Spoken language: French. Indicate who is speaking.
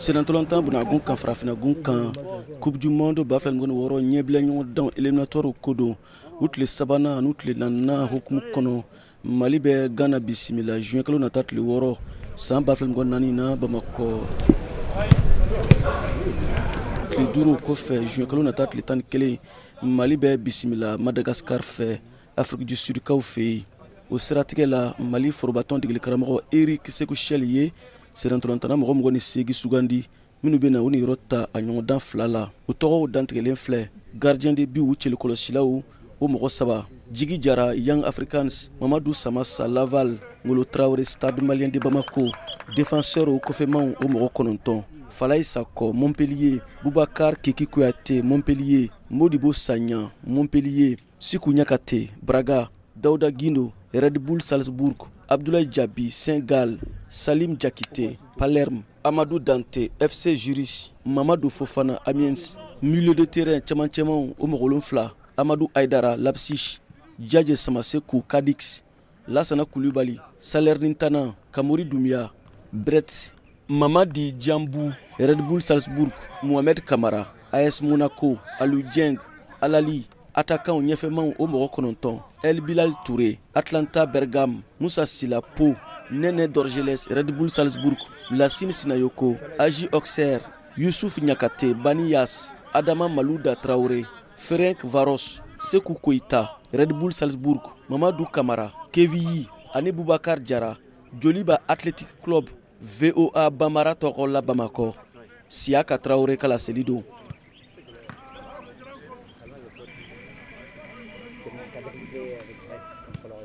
Speaker 1: Sénatolanta Bunagun kan Farafinagun kan Coupe du Monde bafel ngon woro ɲɛbila ɲɔgɔn dan éliminatoire ko don u tile sabanan ani tile naaninan hukumu kɔnɔ Mali bɛ Ghana bisimila juin kalo nata tile 6 san bafel ngon naani na Bamakɔ tile 5 kɔfɛ juin kalo nata tile 11 Mali bɛ bisimila Madagascar fɛ Afrique du Sud kaw fɛ yen o siratigɛ la Mali forobatɔn degeli karamɔgɔ Eric Sékou Chel ye Sénatolantana mɔgɔ 28 sugandi minnu bɛna u ni yɔrɔ ta a ɲɔgɔndan 2 la o tɔgɔw dantigɛlen filɛ gardien de but u cɛlikɔlɔsilaw o mɔgɔ 3 Djigui Diarra Young Africans Mamadou Samassa Laval Ngolo Traoré Stade Malien de Bamako défenseur o kɔfɛmanw o mɔgɔ 9 Falaye Sakɔ Montpellier Boubacar Keki Kouyaté Montpellier Modibo Sagna Montpellier Sikou Niakate Braga Daouda Guindo Red Bull Salzbourg Abdoulaye Diaby Saint-Gall Salim Diakité Palerme Amadou Dante FC Zurich Mamadou Fofana Amiens milieu de terrain cɛmancɛmanw o mɔgɔ 7 Amadou Aïdara Leipzig Djadje Samasekou Cadix Lassana Coulibaly Salernitana Kamori Doumbia Brett Mamadi Djambou Red Bull Salzbourg Mohamed Kamara AS Monaco Alou Dieng Alali attaquant ɲɛfɛmanw o mɔgɔ 9 El Bilal Touré Atlanta Bergame Moussa Sila Pau Nene Dorgeles Red Bull Salzbourg Lassine Sinayoko Agi Auxerre Youssouf Niakate Bani Yass Adama Malouda Traoré Ferenc Varos Sékou Koïta Red Bull Salzbourg Mamadou Kamara Keviyi ani Boubacar Diarra Joliba Athletic Club VOA Bamara Togola Bamako Siaka Traoré Kala Selido